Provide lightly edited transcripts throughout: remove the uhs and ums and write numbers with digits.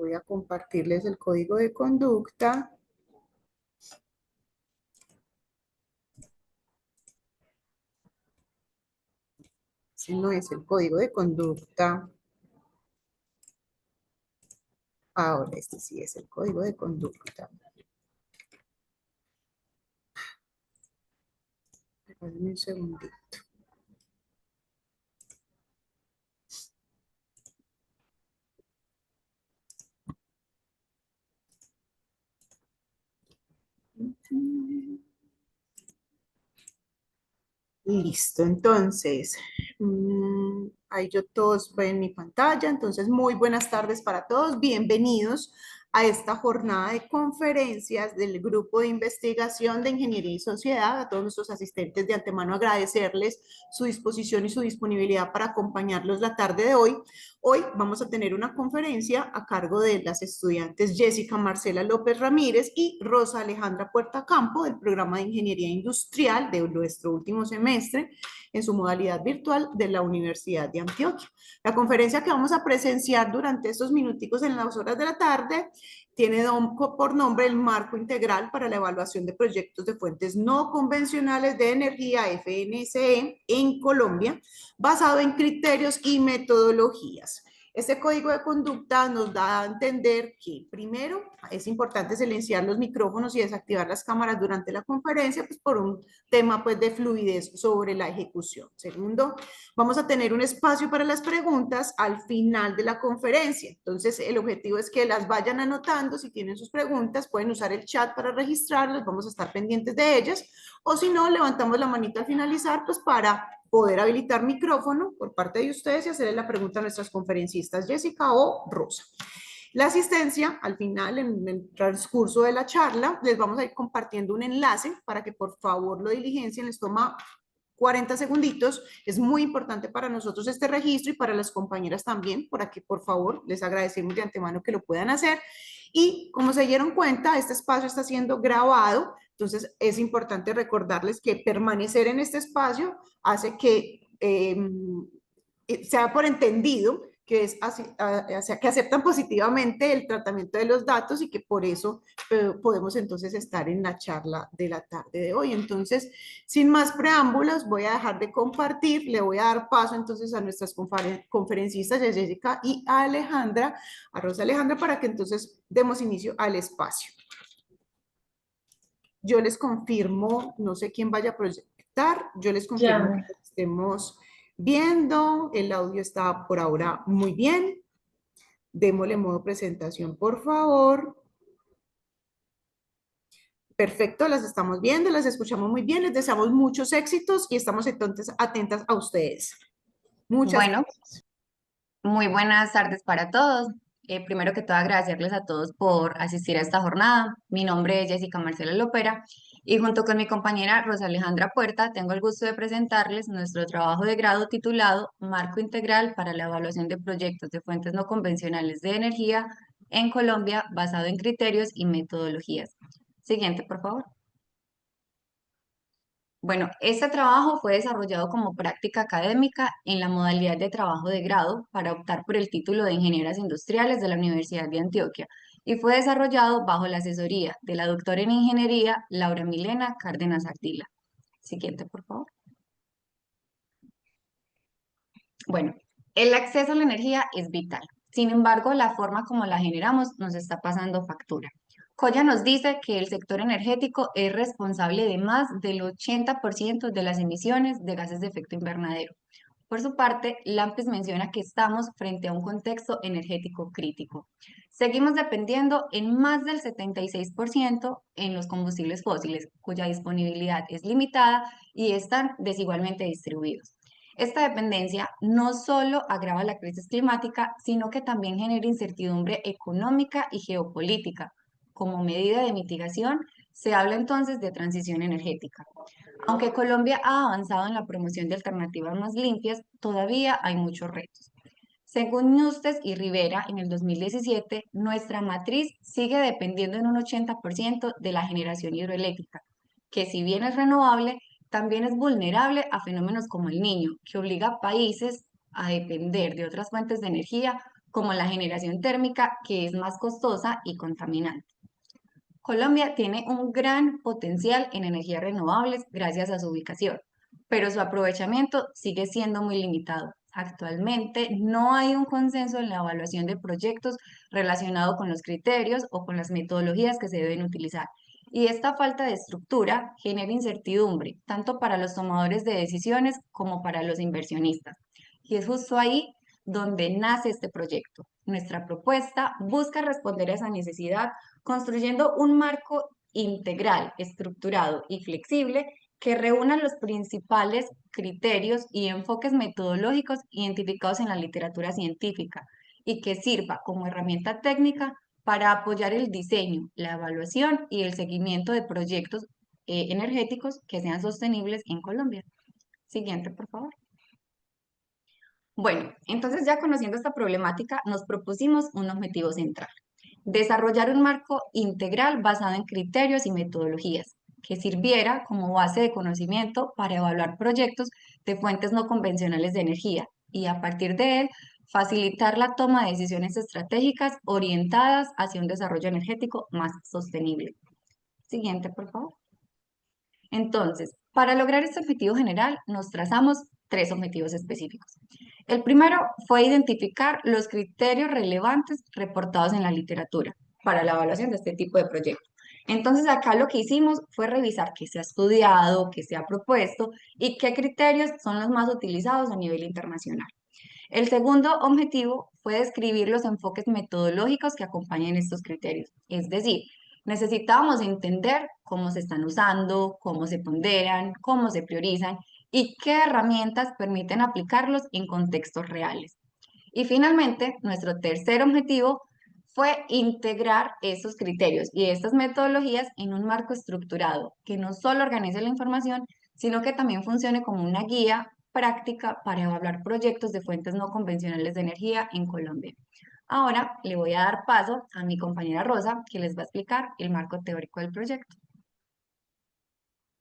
Voy a compartirles el código de conducta. Ese no es el código de conducta. Ahora, este sí es el código de conducta. Dame un segundito. Listo, entonces, ahí yo todos ven mi pantalla, entonces muy buenas tardes para todos, bienvenidos a esta jornada de conferencias del Grupo de Investigación de Ingeniería y Sociedad. A todos nuestros asistentes de antemano agradecerles su disposición y su disponibilidad para acompañarlos la tarde de hoy. Hoy vamos a tener una conferencia a cargo de las estudiantes Jessica Marcela López Ramírez y Rosa Alejandra Puerta Campo del programa de Ingeniería Industrial de nuestro último semestre en su modalidad virtual de la Universidad de Antioquia. La conferencia que vamos a presenciar durante estos minuticos en las horas de la tarde tiene por nombre el Marco Integral para la Evaluación de Proyectos de Fuentes No Convencionales de Energía FNCE en Colombia, basado en criterios y metodologías. Este código de conducta nos da a entender que, primero, es importante silenciar los micrófonos y desactivar las cámaras durante la conferencia, pues por un tema pues, de fluidez sobre la ejecución. Segundo, vamos a tener un espacio para las preguntas al final de la conferencia. Entonces, el objetivo es que las vayan anotando. Si tienen sus preguntas, pueden usar el chat para registrarlas, vamos a estar pendientes de ellas. O si no, levantamos la manita al finalizar, pues para poder habilitar micrófono por parte de ustedes y hacerle la pregunta a nuestras conferencistas Jessica o Rosa. La asistencia, al final, en el transcurso de la charla, les vamos a ir compartiendo un enlace para que por favor lo diligencien, les toma 40 segunditos. Es muy importante para nosotros este registro y para las compañeras también, para que por favor les agradecemos de antemano que lo puedan hacer. Y como se dieron cuenta, este espacio está siendo grabado, entonces es importante recordarles que permanecer en este espacio hace que sea por entendido que, que aceptan positivamente el tratamiento de los datos y que por eso podemos entonces estar en la charla de la tarde de hoy. Entonces, sin más preámbulos, voy a dejar de compartir, le voy a dar paso entonces a nuestras conferencistas, a Jessica y a Alejandra, a Rosa Alejandra, para que entonces demos inicio al espacio. Yo les confirmo, no sé quién vaya a proyectar, yo les confirmo Ya. que estemos viendo, el audio está por ahora muy bien. Démosle modo presentación, por favor. Perfecto, las estamos viendo, las escuchamos muy bien, les deseamos muchos éxitos y estamos entonces atentas a ustedes. Muchas Bueno, gracias. muy buenas tardes para todos. Primero que todo, agradecerles a todos por asistir a esta jornada. Mi nombre es Jessica Marcela Lopera y junto con mi compañera Rosa Alejandra Puerta tengo el gusto de presentarles nuestro trabajo de grado titulado Marco Integral para la Evaluación de Proyectos de Fuentes No Convencionales de Energía en Colombia, basado en criterios y metodologías. Siguiente, por favor. Bueno, este trabajo fue desarrollado como práctica académica en la modalidad de trabajo de grado para optar por el título de Ingenieras Industriales de la Universidad de Antioquia y fue desarrollado bajo la asesoría de la doctora en Ingeniería Laura Milena Cárdenas Ardila. Siguiente, por favor. Bueno, el acceso a la energía es vital. Sin embargo, la forma como la generamos nos está pasando factura. Coya nos dice que el sector energético es responsable de más del 80% de las emisiones de gases de efecto invernadero. Por su parte, Lampes menciona que estamos frente a un contexto energético crítico. Seguimos dependiendo en más del 76% en los combustibles fósiles, cuya disponibilidad es limitada y están desigualmente distribuidos. Esta dependencia no solo agrava la crisis climática, sino que también genera incertidumbre económica y geopolítica. Como medida de mitigación, se habla entonces de transición energética. Aunque Colombia ha avanzado en la promoción de alternativas más limpias, todavía hay muchos retos. Según Nustes y Rivera, en el 2017, nuestra matriz sigue dependiendo en un 80% de la generación hidroeléctrica, que si bien es renovable, también es vulnerable a fenómenos como el Niño, que obliga a países a depender de otras fuentes de energía como la generación térmica, que es más costosa y contaminante. Colombia tiene un gran potencial en energías renovables gracias a su ubicación, pero su aprovechamiento sigue siendo muy limitado. Actualmente no hay un consenso en la evaluación de proyectos relacionado con los criterios o con las metodologías que se deben utilizar. Y esta falta de estructura genera incertidumbre, tanto para los tomadores de decisiones como para los inversionistas. Y es justo ahí donde nace este proyecto. Nuestra propuesta busca responder a esa necesidad construyendo un marco integral, estructurado y flexible que reúna los principales criterios y enfoques metodológicos identificados en la literatura científica y que sirva como herramienta técnica para apoyar el diseño, la evaluación y el seguimiento de proyectos energéticos que sean sostenibles en Colombia. Siguiente, por favor. Bueno, entonces ya conociendo esta problemática, nos propusimos un objetivo central: desarrollar un marco integral basado en criterios y metodologías que sirviera como base de conocimiento para evaluar proyectos de fuentes no convencionales de energía y a partir de él facilitar la toma de decisiones estratégicas orientadas hacia un desarrollo energético más sostenible. Siguiente, por favor. Entonces, para lograr este objetivo general, nos trazamos tres objetivos específicos. El primero fue identificar los criterios relevantes reportados en la literatura para la evaluación de este tipo de proyectos. Entonces, acá lo que hicimos fue revisar qué se ha estudiado, qué se ha propuesto y qué criterios son los más utilizados a nivel internacional. El segundo objetivo fue describir los enfoques metodológicos que acompañan estos criterios, es decir, necesitábamos entender cómo se están usando, cómo se ponderan, cómo se priorizan y qué herramientas permiten aplicarlos en contextos reales. Y finalmente, nuestro tercer objetivo fue integrar estos criterios y estas metodologías en un marco estructurado que no solo organice la información, sino que también funcione como una guía práctica para evaluar proyectos de fuentes no convencionales de energía en Colombia. Ahora le voy a dar paso a mi compañera Rosa, que les va a explicar el marco teórico del proyecto.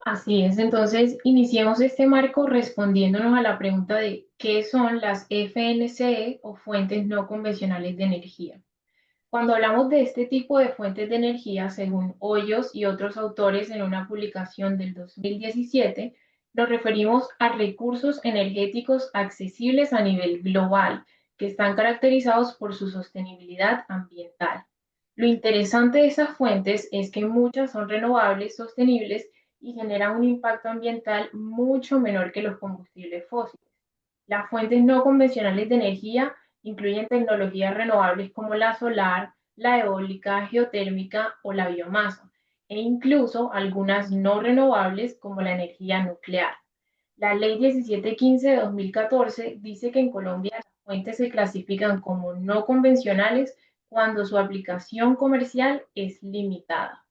Así es, entonces iniciemos este marco respondiéndonos a la pregunta de qué son las FNCE o fuentes no convencionales de energía. Cuando hablamos de este tipo de fuentes de energía, según Hoyos y otros autores en una publicación del 2017, nos referimos a recursos energéticos accesibles a nivel global, que están caracterizados por su sostenibilidad ambiental. Lo interesante de esas fuentes es que muchas son renovables, sostenibles y generan un impacto ambiental mucho menor que los combustibles fósiles. Las fuentes no convencionales de energía incluyen tecnologías renovables como la solar, la eólica, geotérmica o la biomasa, e incluso algunas no renovables como la energía nuclear. La Ley 1715 de 2014 dice que en Colombia las fuentes se clasifican como no convencionales cuando su aplicación comercial es limitada.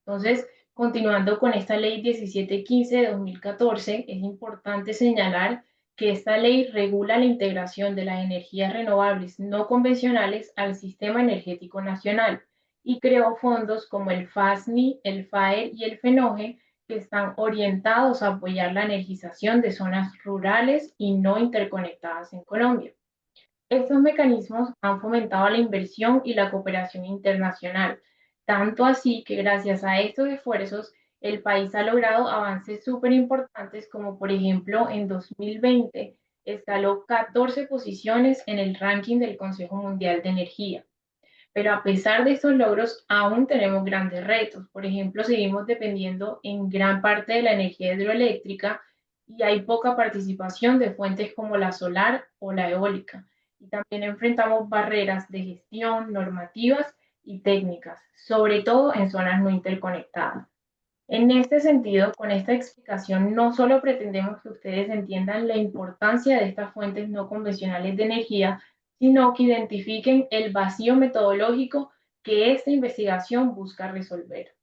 Entonces, continuando con esta ley 1715 de 2014, es importante señalar que esta ley regula la integración de las energías renovables no convencionales al sistema energético nacional y creó fondos como el FASNI, el FAER y el FENOGE que están orientados a apoyar la energización de zonas rurales y no interconectadas en Colombia. Estos mecanismos han fomentado la inversión y la cooperación internacional, tanto así que gracias a estos esfuerzos el país ha logrado avances súper importantes como por ejemplo en 2020 escaló 14 posiciones en el ranking del Consejo Mundial de Energía. Pero a pesar de estos logros, aún tenemos grandes retos. Por ejemplo, seguimos dependiendo en gran parte de la energía hidroeléctrica y hay poca participación de fuentes como la solar o la eólica. Y también enfrentamos barreras de gestión, normativas y técnicas, sobre todo en zonas no interconectadas. En este sentido, con esta explicación, no solo pretendemos que ustedes entiendan la importancia de estas fuentes no convencionales de energía, sino que identifiquen el vacío metodológico que esta investigación busca resolver.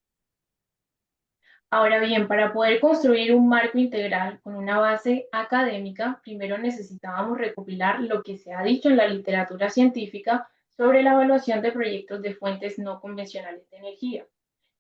Ahora bien, para poder construir un marco integral con una base académica, primero necesitábamos recopilar lo que se ha dicho en la literatura científica sobre la evaluación de proyectos de fuentes no convencionales de energía,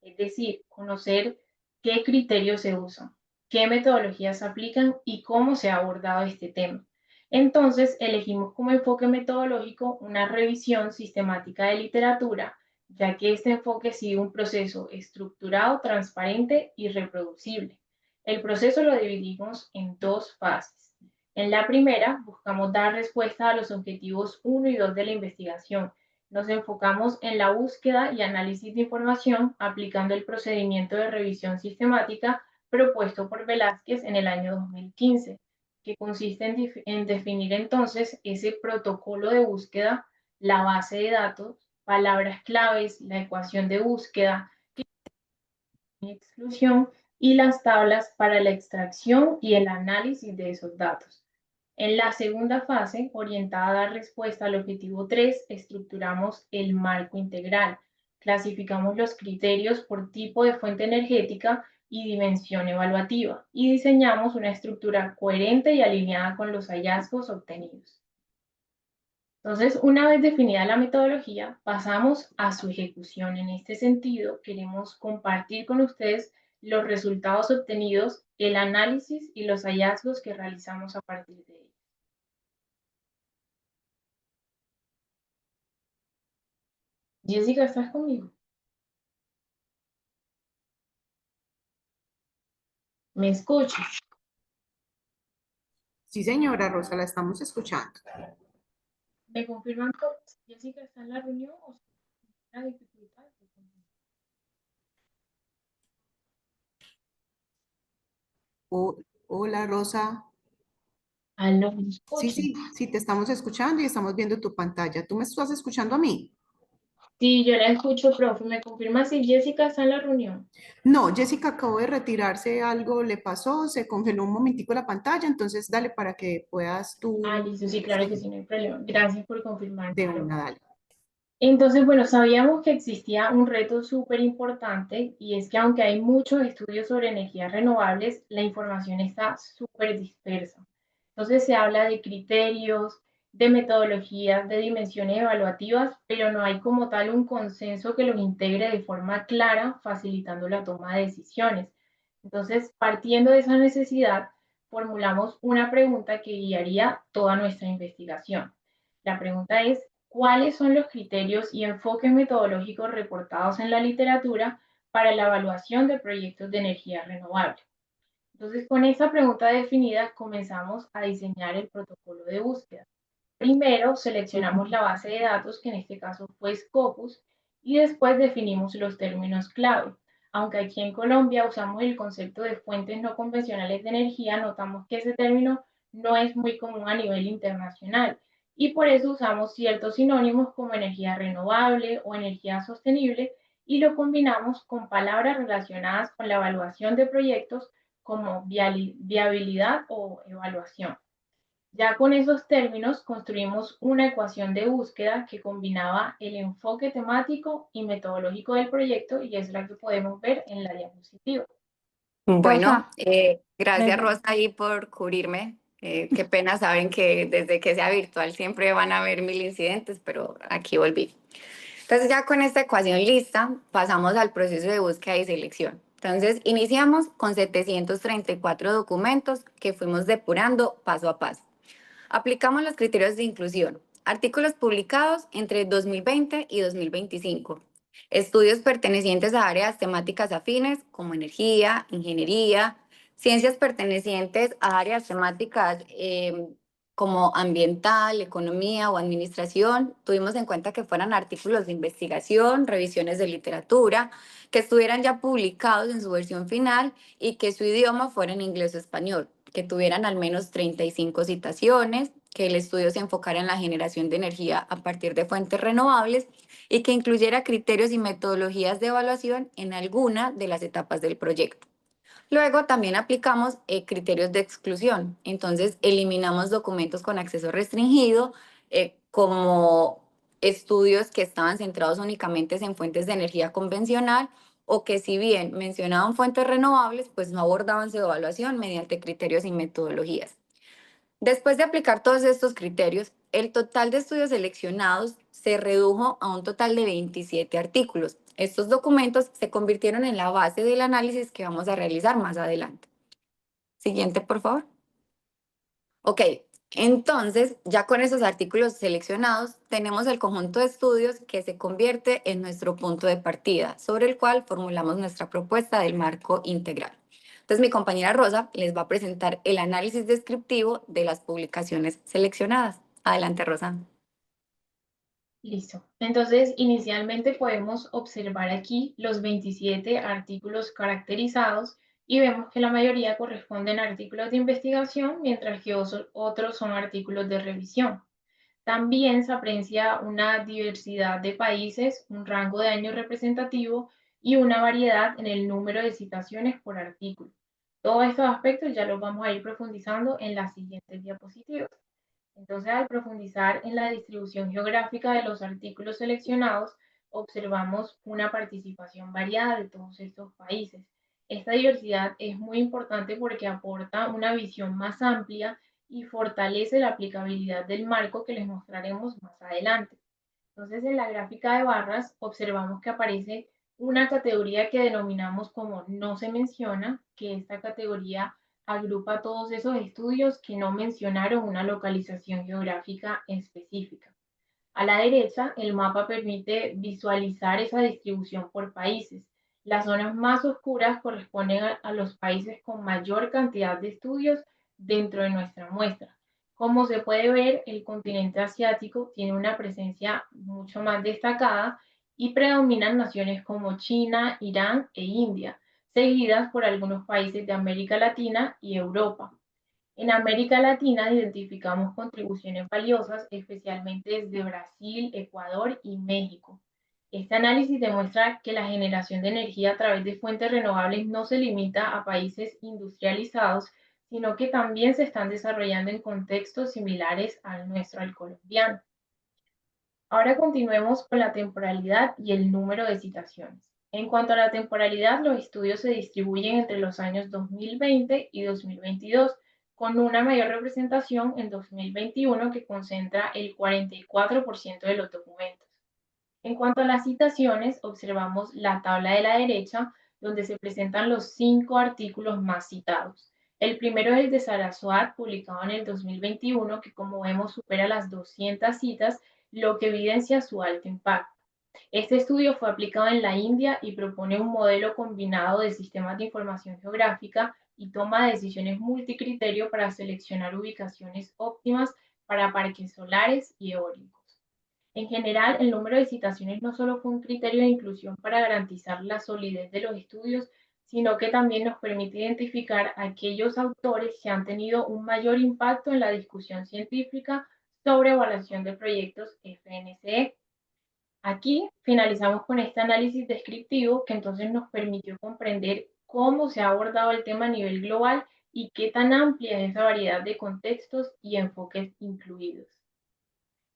es decir, conocer qué criterios se usan, qué metodologías se aplican y cómo se ha abordado este tema. Entonces, elegimos como enfoque metodológico una revisión sistemática de literatura, ya que este enfoque sigue un proceso estructurado, transparente y reproducible. El proceso lo dividimos en dos fases. En la primera, buscamos dar respuesta a los objetivos 1 y 2 de la investigación. Nos enfocamos en la búsqueda y análisis de información aplicando el procedimiento de revisión sistemática propuesto por Velázquez en el año 2015, que consiste en definir entonces ese protocolo de búsqueda, la base de datos, palabras claves, la ecuación de búsqueda, exclusión y las tablas para la extracción y el análisis de esos datos. En la segunda fase, orientada a dar respuesta al objetivo 3, estructuramos el marco integral. Clasificamos los criterios por tipo de fuente energética y dimensión evaluativa y diseñamos una estructura coherente y alineada con los hallazgos obtenidos. Entonces, una vez definida la metodología, pasamos a su ejecución. En este sentido, queremos compartir con ustedes los resultados obtenidos, el análisis y los hallazgos que realizamos a partir de ello. Jessica, ¿estás conmigo? ¿Me escuchas? Sí, señora Rosa, la estamos escuchando. ¿Me confirman que Jessica está en la reunión o está en dificultad? Hola, Rosa. ¿Aló, me Sí, escuchan? sí, sí, te estamos escuchando y estamos viendo tu pantalla. ¿Tú me estás escuchando a mí? Sí, yo la escucho, profe. ¿Me confirma si Jessica está en la reunión? No, Jessica acabó de retirarse, algo le pasó, se congeló un momentico la pantalla, entonces dale para que puedas Ah, tú listo, sí, claro que seguir sí, no hay problema. Gracias por confirmar, de profe. una, dale. Entonces, bueno, sabíamos que existía un reto súper importante y es que aunque hay muchos estudios sobre energías renovables, la información está súper dispersa. Entonces se habla de criterios, de metodologías, de dimensiones evaluativas, pero no hay como tal un consenso que los integre de forma clara, facilitando la toma de decisiones. Entonces, partiendo de esa necesidad, formulamos una pregunta que guiaría toda nuestra investigación. La pregunta es, ¿cuáles son los criterios y enfoques metodológicos reportados en la literatura para la evaluación de proyectos de energía renovable? Entonces, con esta pregunta definida, comenzamos a diseñar el protocolo de búsqueda. Primero, seleccionamos la base de datos, que en este caso fue Scopus, y después definimos los términos clave. Aunque aquí en Colombia usamos el concepto de fuentes no convencionales de energía, notamos que ese término no es muy común a nivel internacional y por eso usamos ciertos sinónimos como energía renovable o energía sostenible y lo combinamos con palabras relacionadas con la evaluación de proyectos como viabilidad o evaluación. Ya con esos términos construimos una ecuación de búsqueda que combinaba el enfoque temático y metodológico del proyecto y es la que podemos ver en la diapositiva. Bueno, Rosa, gracias desde, Rosa ahí por cubrirme. Qué pena, saben que desde que sea virtual siempre van a haber mil incidentes, pero aquí volví. Entonces ya con esta ecuación lista, pasamos al proceso de búsqueda y selección. Entonces iniciamos con 734 documentos que fuimos depurando paso a paso. Aplicamos los criterios de inclusión. Artículos publicados entre 2020 y 2025. Estudios pertenecientes a áreas temáticas afines como energía, ingeniería, ciencias pertenecientes a áreas temáticas como ambiental, economía o administración. Tuvimos en cuenta que fueran artículos de investigación, revisiones de literatura, que estuvieran ya publicados en su versión final y que su idioma fuera en inglés o español, que tuvieran al menos 35 citaciones, que el estudio se enfocara en la generación de energía a partir de fuentes renovables y que incluyera criterios y metodologías de evaluación en alguna de las etapas del proyecto. Luego también aplicamos criterios de exclusión. Entonces eliminamos documentos con acceso restringido como estudios que estaban centrados únicamente en fuentes de energía convencional o que si bien mencionaban fuentes renovables, pues no abordaban su evaluación mediante criterios y metodologías. Después de aplicar todos estos criterios, el total de estudios seleccionados se redujo a un total de 27 artículos. Estos documentos se convirtieron en la base del análisis que vamos a realizar más adelante. Siguiente, por favor. Ok, Entonces, ya con esos artículos seleccionados, tenemos el conjunto de estudios que se convierte en nuestro punto de partida, sobre el cual formulamos nuestra propuesta del marco integral. Entonces, mi compañera Rosa les va a presentar el análisis descriptivo de las publicaciones seleccionadas. Adelante, Rosa. Listo. Entonces, inicialmente podemos observar aquí los 27 artículos caracterizados y vemos que la mayoría corresponden a artículos de investigación, mientras que otros son artículos de revisión. También se aprecia una diversidad de países, un rango de años representativo y una variedad en el número de citaciones por artículo. Todos estos aspectos ya los vamos a ir profundizando en las siguientes diapositivas. Entonces, al profundizar en la distribución geográfica de los artículos seleccionados, observamos una participación variada de todos estos países. Esta diversidad es muy importante porque aporta una visión más amplia y fortalece la aplicabilidad del marco que les mostraremos más adelante. Entonces, en la gráfica de barras observamos que aparece una categoría que denominamos como no se menciona, que esta categoría agrupa todos esos estudios que no mencionaron una localización geográfica específica. A la derecha, el mapa permite visualizar esa distribución por países. Las zonas más oscuras corresponden a los países con mayor cantidad de estudios dentro de nuestra muestra. Como se puede ver, el continente asiático tiene una presencia mucho más destacada y predominan naciones como China, Irán e India, seguidas por algunos países de América Latina y Europa. En América Latina identificamos contribuciones valiosas, especialmente desde Brasil, Ecuador y México. Este análisis demuestra que la generación de energía a través de fuentes renovables no se limita a países industrializados, sino que también se están desarrollando en contextos similares al nuestro, al colombiano. Ahora continuemos con la temporalidad y el número de citaciones. En cuanto a la temporalidad, los estudios se distribuyen entre los años 2020 y 2022, con una mayor representación en 2021 que concentra el 44% de los documentos. En cuanto a las citaciones, observamos la tabla de la derecha, donde se presentan los 5 artículos más citados. El primero es el de Saraswat, publicado en el 2021, que como vemos supera las 200 citas, lo que evidencia su alto impacto. Este estudio fue aplicado en la India y propone un modelo combinado de sistemas de información geográfica y toma de decisiones multicriterio para seleccionar ubicaciones óptimas para parques solares y eólicos. En general, el número de citaciones no solo fue un criterio de inclusión para garantizar la solidez de los estudios, sino que también nos permite identificar aquellos autores que han tenido un mayor impacto en la discusión científica sobre evaluación de proyectos FNCE. Aquí finalizamos con este análisis descriptivo que entonces nos permitió comprender cómo se ha abordado el tema a nivel global y qué tan amplia es esa variedad de contextos y enfoques incluidos.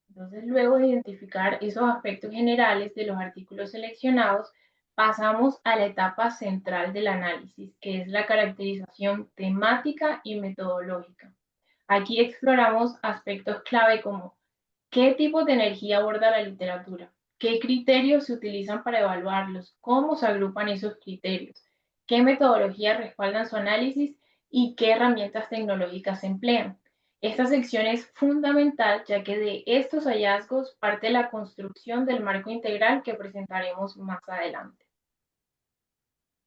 Entonces, luego de identificar esos aspectos generales de los artículos seleccionados, pasamos a la etapa central del análisis, que es la caracterización temática y metodológica. Aquí exploramos aspectos clave como qué tipo de energía aborda la literatura, qué criterios se utilizan para evaluarlos, cómo se agrupan esos criterios, qué metodologías respaldan su análisis y qué herramientas tecnológicas se emplean. Esta sección es fundamental ya que de estos hallazgos parte la construcción del marco integral que presentaremos más adelante.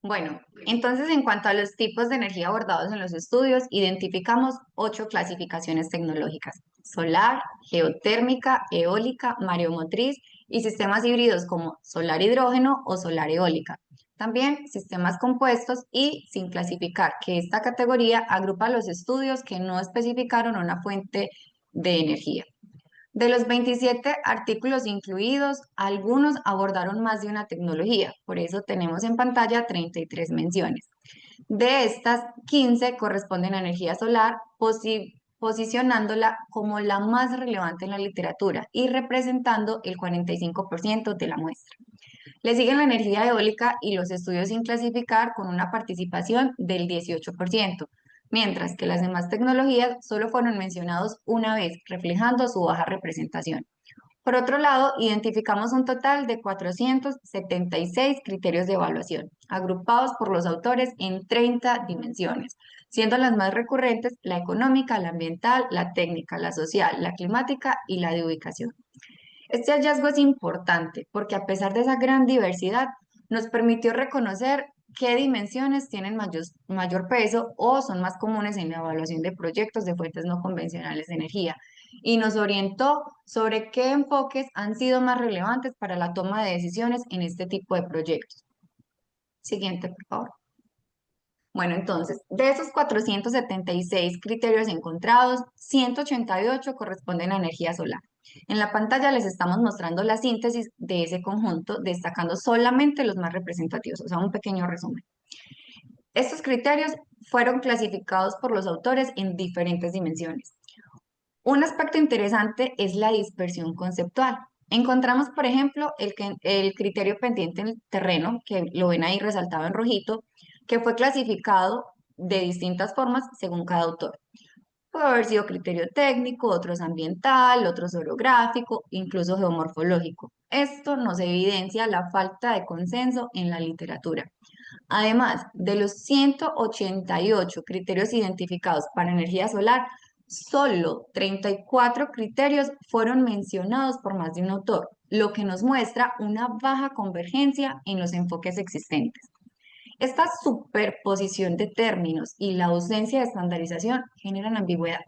Bueno, entonces en cuanto a los tipos de energía abordados en los estudios, identificamos 8 clasificaciones tecnológicas: solar, geotérmica, eólica, mareomotriz y sistemas híbridos como solar hidrógeno o solar eólica. También sistemas compuestos y sin clasificar, que esta categoría agrupa los estudios que no especificaron una fuente de energía. De los 27 artículos incluidos, algunos abordaron más de una tecnología, por eso tenemos en pantalla 33 menciones. De estas, 15 corresponden a energía solar, posicionándola como la más relevante en la literatura y representando el 45% de la muestra. Le siguen la energía eólica y los estudios sin clasificar con una participación del 18%, mientras que las demás tecnologías solo fueron mencionados una vez, reflejando su baja representación. Por otro lado, identificamos un total de 476 criterios de evaluación, agrupados por los autores en 30 dimensiones, siendo las más recurrentes la económica, la ambiental, la técnica, la social, la climática y la de ubicación. Este hallazgo es importante porque a pesar de esa gran diversidad, nos permitió reconocer qué dimensiones tienen mayor peso o son más comunes en la evaluación de proyectos de fuentes no convencionales de energía y nos orientó sobre qué enfoques han sido más relevantes para la toma de decisiones en este tipo de proyectos. Siguiente, por favor. Bueno, entonces, de esos 476 criterios encontrados, 188 corresponden a energía solar. En la pantalla les estamos mostrando la síntesis de ese conjunto, destacando solamente los más representativos, o sea, un pequeño resumen. Estos criterios fueron clasificados por los autores en diferentes dimensiones. Un aspecto interesante es la dispersión conceptual. Encontramos, por ejemplo, el criterio pendiente en el terreno, que lo ven ahí resaltado en rojito, que fue clasificado de distintas formas según cada autor. Puede haber sido criterio técnico, otros ambiental, otros orográfico, incluso geomorfológico. Esto nos evidencia la falta de consenso en la literatura. Además, de los 188 criterios identificados para energía solar, solo 34 criterios fueron mencionados por más de un autor, lo que nos muestra una baja convergencia en los enfoques existentes. Esta superposición de términos y la ausencia de estandarización generan ambigüedad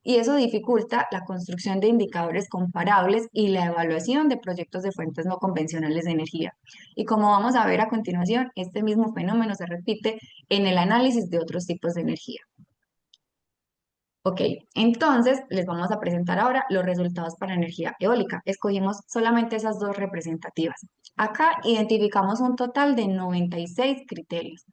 y eso dificulta la construcción de indicadores comparables y la evaluación de proyectos de fuentes no convencionales de energía. Y como vamos a ver a continuación, este mismo fenómeno se repite en el análisis de otros tipos de energía. Ok, entonces les vamos a presentar ahora los resultados para energía eólica. Escogimos solamente esas dos representativas. Acá identificamos un total de 96 criterios.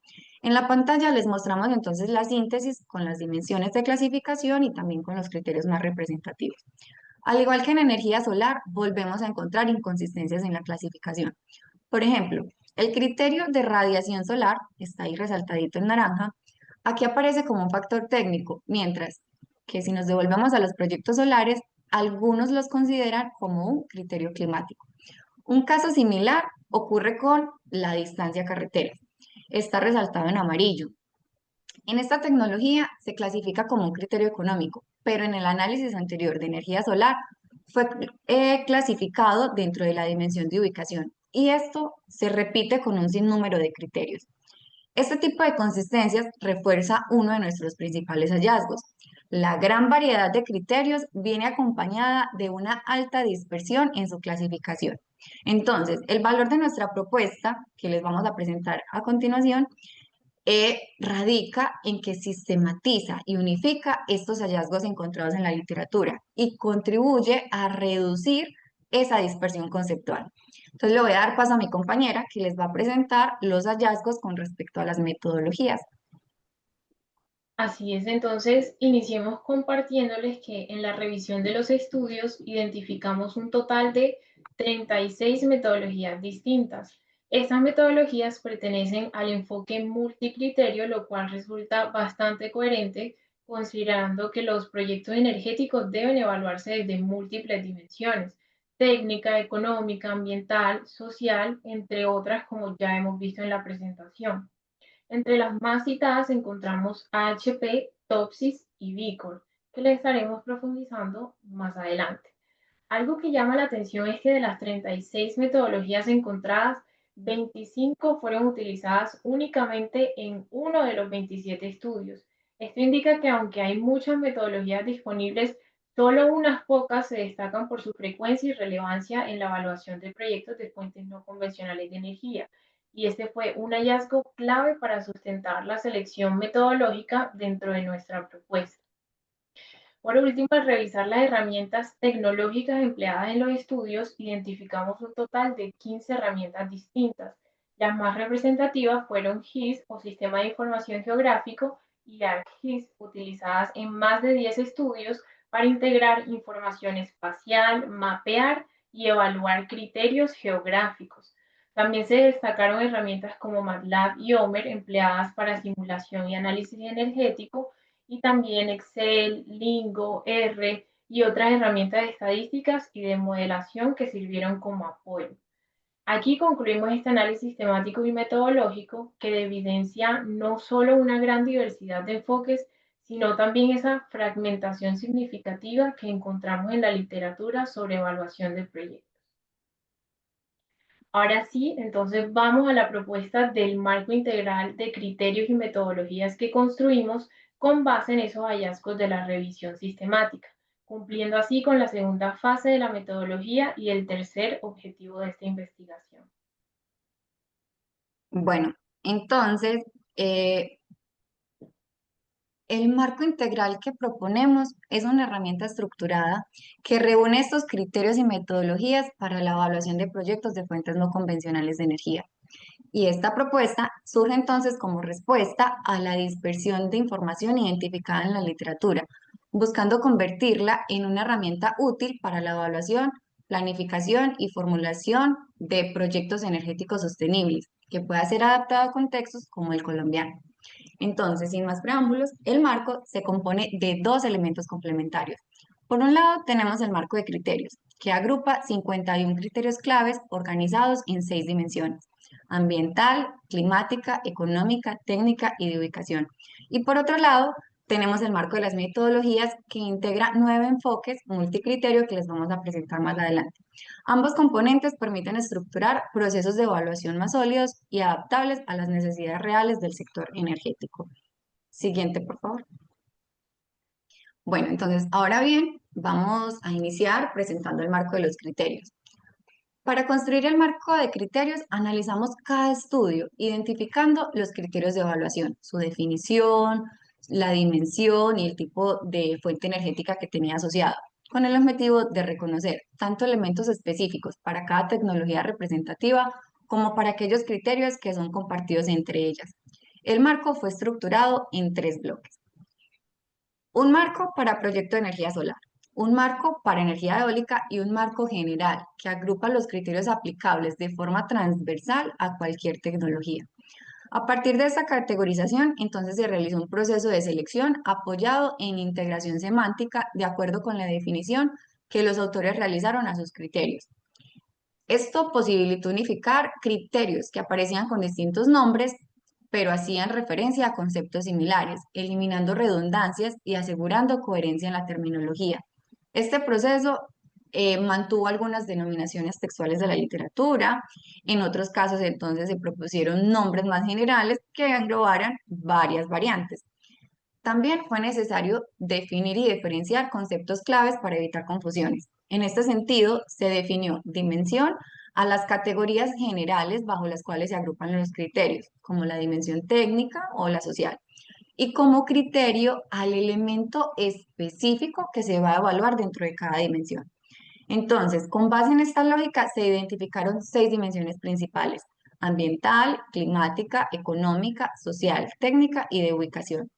En la pantalla les mostramos entonces la síntesis con las dimensiones de clasificación y también con los criterios más representativos. Al igual que en energía solar, volvemos a encontrar inconsistencias en la clasificación. Por ejemplo, el criterio de radiación solar, está ahí resaltadito en naranja, aquí aparece como un factor técnico, mientras que si nos devolvemos a los proyectos solares, algunos los consideran como un criterio climático. Un caso similar ocurre con la distancia carretera. Está resaltado en amarillo. En esta tecnología se clasifica como un criterio económico, pero en el análisis anterior de energía solar fue clasificado dentro de la dimensión de ubicación y esto se repite con un sinnúmero de criterios. Este tipo de consistencias refuerza uno de nuestros principales hallazgos. La gran variedad de criterios viene acompañada de una alta dispersión en su clasificación. Entonces, el valor de nuestra propuesta, que les vamos a presentar a continuación, radica en que sistematiza y unifica estos hallazgos encontrados en la literatura y contribuye a reducir esa dispersión conceptual. Entonces le voy a dar paso a mi compañera que les va a presentar los hallazgos con respecto a las metodologías. Así es, entonces iniciemos compartiéndoles que en la revisión de los estudios identificamos un total de 36 metodologías distintas. Estas metodologías pertenecen al enfoque multicriterio, lo cual resulta bastante coherente considerando que los proyectos energéticos deben evaluarse desde múltiples dimensiones: técnica, económica, ambiental, social, entre otras, como ya hemos visto en la presentación. Entre las más citadas encontramos AHP, Topsis y Vicor, que le estaremos profundizando más adelante. Algo que llama la atención es que de las 36 metodologías encontradas, 25 fueron utilizadas únicamente en uno de los 27 estudios. Esto indica que aunque hay muchas metodologías disponibles, solo unas pocas se destacan por su frecuencia y relevancia en la evaluación de proyectos de fuentes no convencionales de energía. Y este fue un hallazgo clave para sustentar la selección metodológica dentro de nuestra propuesta. Por último, al revisar las herramientas tecnológicas empleadas en los estudios, identificamos un total de 15 herramientas distintas. Las más representativas fueron GIS o Sistema de Información Geográfico y ArcGIS, utilizadas en más de 10 estudios para integrar información espacial, mapear y evaluar criterios geográficos. También se destacaron herramientas como MATLAB y Homer empleadas para simulación y análisis energético, y también Excel, Lingo, R y otras herramientas de estadísticas y de modelación que sirvieron como apoyo. Aquí concluimos este análisis temático y metodológico que evidencia no solo una gran diversidad de enfoques, sino también esa fragmentación significativa que encontramos en la literatura sobre evaluación de proyectos. Ahora sí, entonces vamos a la propuesta del marco integral de criterios y metodologías que construimos con base en esos hallazgos de la revisión sistemática, cumpliendo así con la segunda fase de la metodología y el tercer objetivo de esta investigación. Bueno, entonces, el marco integral que proponemos es una herramienta estructurada que reúne estos criterios y metodologías para la evaluación de proyectos de fuentes no convencionales de energía. Y esta propuesta surge entonces como respuesta a la dispersión de información identificada en la literatura, buscando convertirla en una herramienta útil para la evaluación, planificación y formulación de proyectos energéticos sostenibles, que pueda ser adaptado a contextos como el colombiano. Entonces, sin más preámbulos, el marco se compone de dos elementos complementarios. Por un lado, tenemos el marco de criterios, que agrupa 51 criterios claves organizados en 6 dimensiones: ambiental, climática, económica, técnica y de ubicación. Y por otro lado, tenemos el marco de las metodologías, que integra 9 enfoques multicriterio que les vamos a presentar más adelante. Ambos componentes permiten estructurar procesos de evaluación más sólidos y adaptables a las necesidades reales del sector energético. Siguiente, por favor. Bueno, entonces, ahora bien, vamos a iniciar presentando el marco de los criterios. Para construir el marco de criterios, analizamos cada estudio, identificando los criterios de evaluación, su definición, la dimensión y el tipo de fuente energética que tenía asociada, con el objetivo de reconocer tanto elementos específicos para cada tecnología representativa como para aquellos criterios que son compartidos entre ellas. El marco fue estructurado en 3 bloques. Un marco para proyecto de energía solar, un marco para energía eólica y un marco general que agrupa los criterios aplicables de forma transversal a cualquier tecnología. A partir de esta categorización, entonces se realizó un proceso de selección apoyado en integración semántica de acuerdo con la definición que los autores realizaron a sus criterios. Esto posibilitó unificar criterios que aparecían con distintos nombres, pero hacían referencia a conceptos similares, eliminando redundancias y asegurando coherencia en la terminología. Este proceso mantuvo algunas denominaciones textuales de la literatura. En otros casos, entonces, se propusieron nombres más generales que englobaran varias variantes. También fue necesario definir y diferenciar conceptos claves para evitar confusiones. En este sentido, se definió dimensión a las categorías generales bajo las cuales se agrupan los criterios, como la dimensión técnica o la social, y como criterio al elemento específico que se va a evaluar dentro de cada dimensión. Entonces, con base en esta lógica, se identificaron 6 dimensiones principales: ambiental, climática, económica, social, técnica y de ubicación.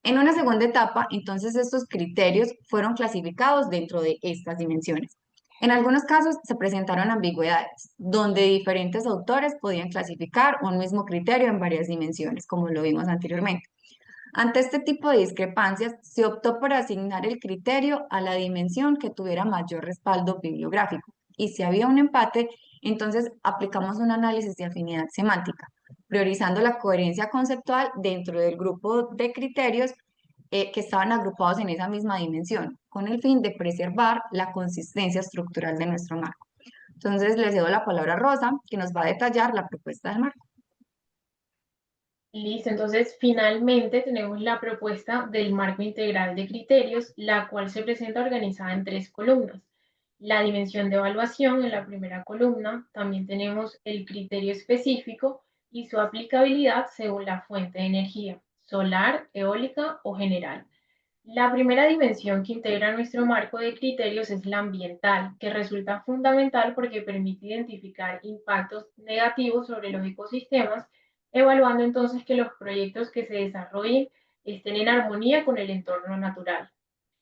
En una segunda etapa, entonces, estos criterios fueron clasificados dentro de estas dimensiones. En algunos casos se presentaron ambigüedades, donde diferentes autores podían clasificar un mismo criterio en varias dimensiones, como lo vimos anteriormente. Ante este tipo de discrepancias, se optó por asignar el criterio a la dimensión que tuviera mayor respaldo bibliográfico. Y si había un empate, entonces aplicamos un análisis de afinidad semántica, priorizando la coherencia conceptual dentro del grupo de criterios que estaban agrupados en esa misma dimensión, con el fin de preservar la consistencia estructural de nuestro marco. Entonces, le cedo la palabra a Rosa, que nos va a detallar la propuesta del marco. Listo, entonces finalmente tenemos la propuesta del marco integral de criterios, la cual se presenta organizada en 3 columnas. La dimensión de evaluación en la primera columna, también tenemos el criterio específico y su aplicabilidad según la fuente de energía, solar, eólica o general. La primera dimensión que integra nuestro marco de criterios es la ambiental, que resulta fundamental porque permite identificar impactos negativos sobre los ecosistemas, evaluando entonces que los proyectos que se desarrollen estén en armonía con el entorno natural.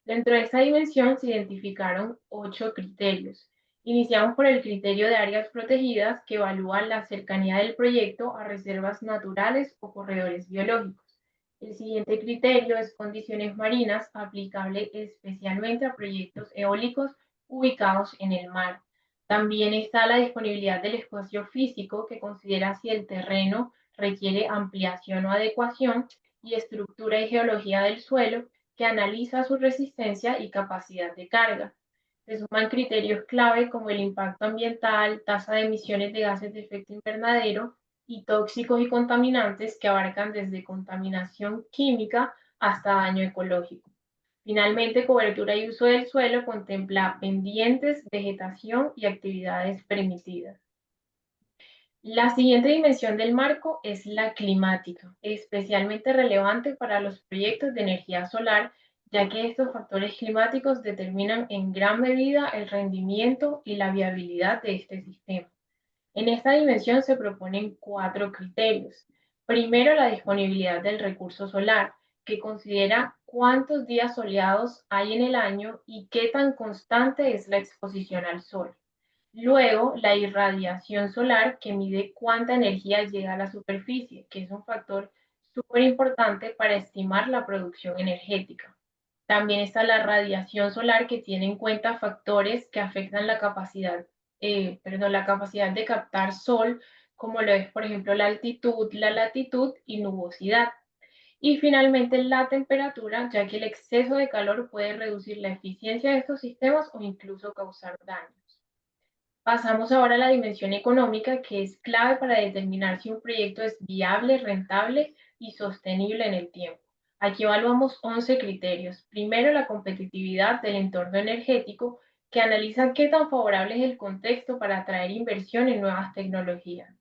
Dentro de esta dimensión se identificaron 8 criterios. Iniciamos por el criterio de áreas protegidas, que evalúa la cercanía del proyecto a reservas naturales o corredores biológicos. El siguiente criterio es condiciones marinas, aplicable especialmente a proyectos eólicos ubicados en el mar. También está la disponibilidad del espacio físico, que considera si el terreno requiere ampliación o adecuación, y estructura y geología del suelo, que analiza su resistencia y capacidad de carga. Se suman criterios clave como el impacto ambiental, tasa de emisiones de gases de efecto invernadero y tóxicos y contaminantes, que abarcan desde contaminación química hasta daño ecológico. Finalmente, cobertura y uso del suelo contempla pendientes, vegetación y actividades permitidas. La siguiente dimensión del marco es la climática, especialmente relevante para los proyectos de energía solar, ya que estos factores climáticos determinan en gran medida el rendimiento y la viabilidad de este sistema. En esta dimensión se proponen 4 criterios. Primero, la disponibilidad del recurso solar, que considera cuántos días soleados hay en el año y qué tan constante es la exposición al sol. Luego, la irradiación solar, que mide cuánta energía llega a la superficie, que es un factor súper importante para estimar la producción energética. También está la radiación solar, que tiene en cuenta factores que afectan la capacidad de captar sol, como lo es, por ejemplo, la altitud, la latitud y nubosidad. Y finalmente la temperatura, ya que el exceso de calor puede reducir la eficiencia de estos sistemas o incluso causar daños. Pasamos ahora a la dimensión económica, que es clave para determinar si un proyecto es viable, rentable y sostenible en el tiempo. Aquí evaluamos 11 criterios. Primero, la competitividad del entorno energético, que analiza qué tan favorable es el contexto para atraer inversión en nuevas tecnologías.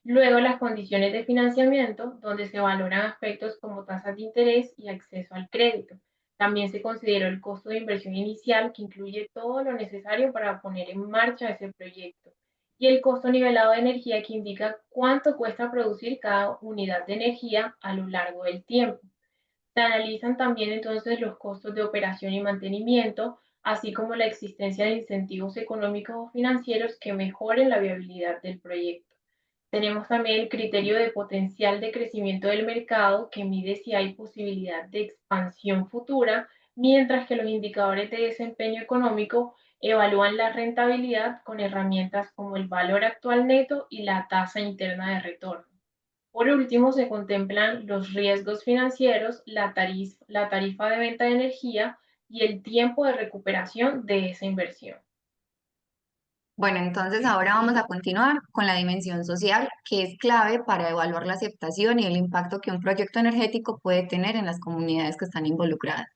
Luego, las condiciones de financiamiento, donde se valoran aspectos como tasas de interés y acceso al crédito. También se consideró el costo de inversión inicial, que incluye todo lo necesario para poner en marcha ese proyecto, y el costo nivelado de energía, que indica cuánto cuesta producir cada unidad de energía a lo largo del tiempo. Se analizan también entonces los costos de operación y mantenimiento, así como la existencia de incentivos económicos o financieros que mejoren la viabilidad del proyecto. Tenemos también el criterio de potencial de crecimiento del mercado, que mide si hay posibilidad de expansión futura, mientras que los indicadores de desempeño económico evalúan la rentabilidad con herramientas como el valor actual neto y la tasa interna de retorno. Por último, se contemplan los riesgos financieros, la tarifa de venta de energía y el tiempo de recuperación de esa inversión. Bueno, entonces ahora vamos a continuar con la dimensión social, que es clave para evaluar la aceptación y el impacto que un proyecto energético puede tener en las comunidades que están involucradas.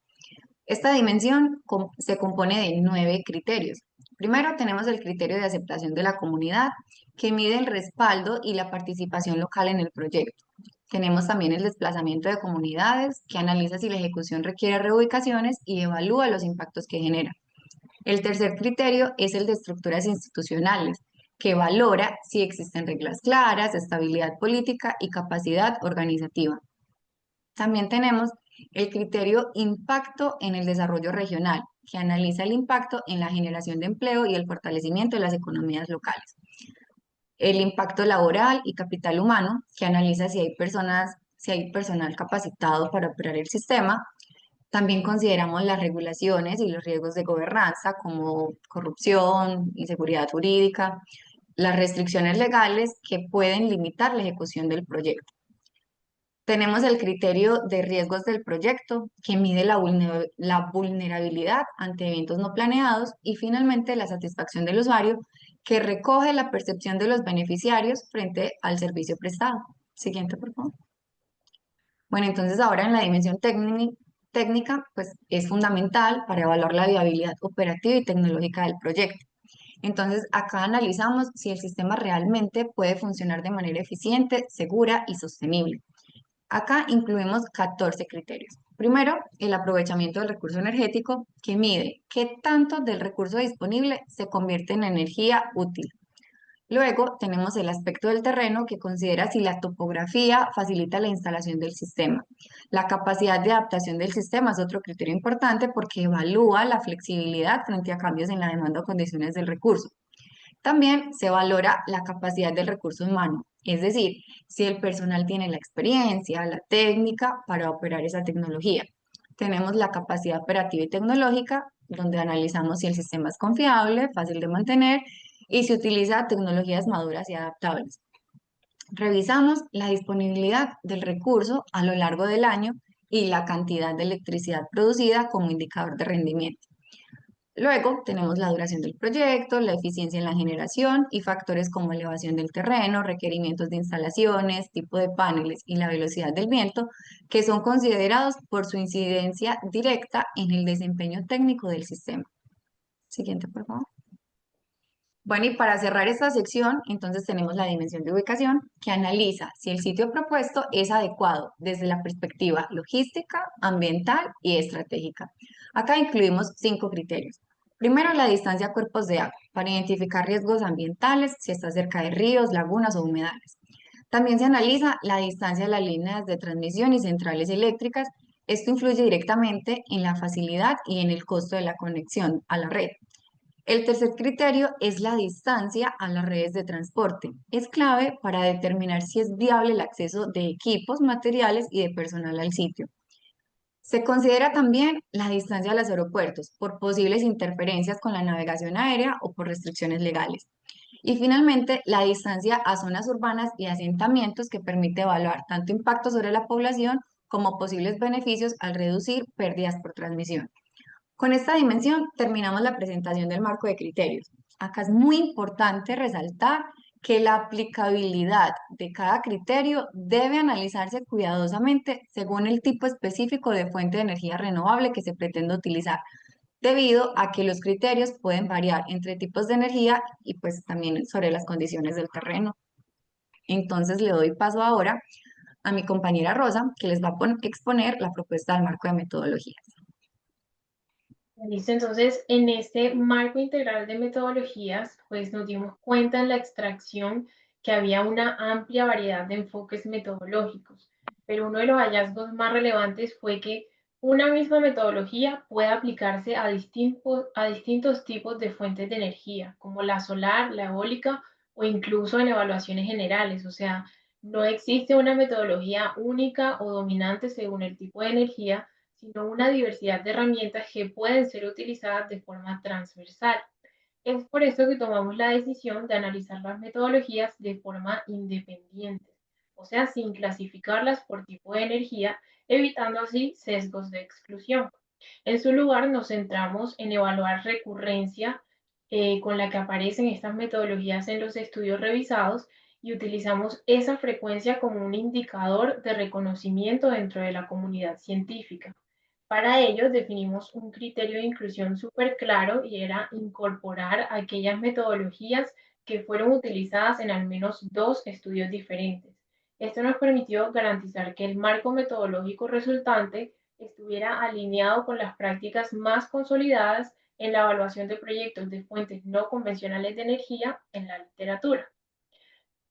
Esta dimensión se compone de 9 criterios. Primero tenemos el criterio de aceptación de la comunidad, que mide el respaldo y la participación local en el proyecto. Tenemos también el desplazamiento de comunidades, que analiza si la ejecución requiere reubicaciones y evalúa los impactos que genera. El tercer criterio es el de estructuras institucionales, que valora si existen reglas claras, estabilidad política y capacidad organizativa. También tenemos el criterio impacto en el desarrollo regional, que analiza el impacto en la generación de empleo y el fortalecimiento de las economías locales. El impacto laboral y capital humano, que analiza si hay personal capacitado para operar el sistema. También consideramos las regulaciones y los riesgos de gobernanza, como corrupción, inseguridad jurídica, las restricciones legales que pueden limitar la ejecución del proyecto. Tenemos el criterio de riesgos del proyecto, que mide la vulnerabilidad ante eventos no planeados, y finalmente la satisfacción del usuario, que recoge la percepción de los beneficiarios frente al servicio prestado. Siguiente, por favor. Bueno, entonces ahora en la dimensión técnica, pues es fundamental para evaluar la viabilidad operativa y tecnológica del proyecto. Entonces, acá analizamos si el sistema realmente puede funcionar de manera eficiente, segura y sostenible. Acá incluimos 14 criterios. Primero, el aprovechamiento del recurso energético, que mide qué tanto del recurso disponible se convierte en energía útil. Luego tenemos el aspecto del terreno, que considera si la topografía facilita la instalación del sistema. La capacidad de adaptación del sistema es otro criterio importante, porque evalúa la flexibilidad frente a cambios en la demanda o condiciones del recurso. También se valora la capacidad del recurso humano, Es decir, si el personal tiene la experiencia, la técnica para operar esa tecnología. Tenemos la capacidad operativa y tecnológica, donde analizamos si el sistema es confiable, fácil de mantener y si utiliza tecnologías maduras y adaptables. Revisamos la disponibilidad del recurso a lo largo del año y la cantidad de electricidad producida como indicador de rendimiento. Luego tenemos la duración del proyecto, la eficiencia en la generación y factores como elevación del terreno, requerimientos de instalaciones, tipo de paneles y la velocidad del viento, que son considerados por su incidencia directa en el desempeño técnico del sistema. Siguiente, por favor. Bueno, y para cerrar esta sección, entonces tenemos la dimensión de ubicación que analiza si el sitio propuesto es adecuado desde la perspectiva logística, ambiental y estratégica. Acá incluimos 5 criterios. Primero, la distancia a cuerpos de agua, para identificar riesgos ambientales, si está cerca de ríos, lagunas o humedales. También se analiza la distancia de las líneas de transmisión y centrales eléctricas. Esto influye directamente en la facilidad y en el costo de la conexión a la red. El tercer criterio es la distancia a las redes de transporte. Es clave para determinar si es viable el acceso de equipos, materiales y de personal al sitio. Se considera también la distancia a los aeropuertos por posibles interferencias con la navegación aérea o por restricciones legales. Y finalmente, la distancia a zonas urbanas y asentamientos que permite evaluar tanto impacto sobre la población como posibles beneficios al reducir pérdidas por transmisión. Con esta dimensión terminamos la presentación del marco de criterios. Acá es muy importante resaltar que la aplicabilidad de cada criterio debe analizarse cuidadosamente según el tipo específico de fuente de energía renovable que se pretende utilizar, debido a que los criterios pueden variar entre tipos de energía y pues también sobre las condiciones del terreno. Entonces le doy paso ahora a mi compañera Rosa, que les va a exponer la propuesta del marco de metodologías. Listo, entonces en este marco integral de metodologías, pues nos dimos cuenta en la extracción que había una amplia variedad de enfoques metodológicos, pero uno de los hallazgos más relevantes fue que una misma metodología puede aplicarse a distintos tipos de fuentes de energía, como la solar, la eólica o incluso en evaluaciones generales. O sea, no existe una metodología única o dominante según el tipo de energía, sino una diversidad de herramientas que pueden ser utilizadas de forma transversal. Es por eso que tomamos la decisión de analizar las metodologías de forma independiente, o sea, sin clasificarlas por tipo de energía, evitando así sesgos de exclusión. En su lugar, nos centramos en evaluar recurrencia con la que aparecen estas metodologías en los estudios revisados y utilizamos esa frecuencia como un indicador de reconocimiento dentro de la comunidad científica. Para ello definimos un criterio de inclusión súper claro y era incorporar aquellas metodologías que fueron utilizadas en al menos 2 estudios diferentes. Esto nos permitió garantizar que el marco metodológico resultante estuviera alineado con las prácticas más consolidadas en la evaluación de proyectos de fuentes no convencionales de energía en la literatura.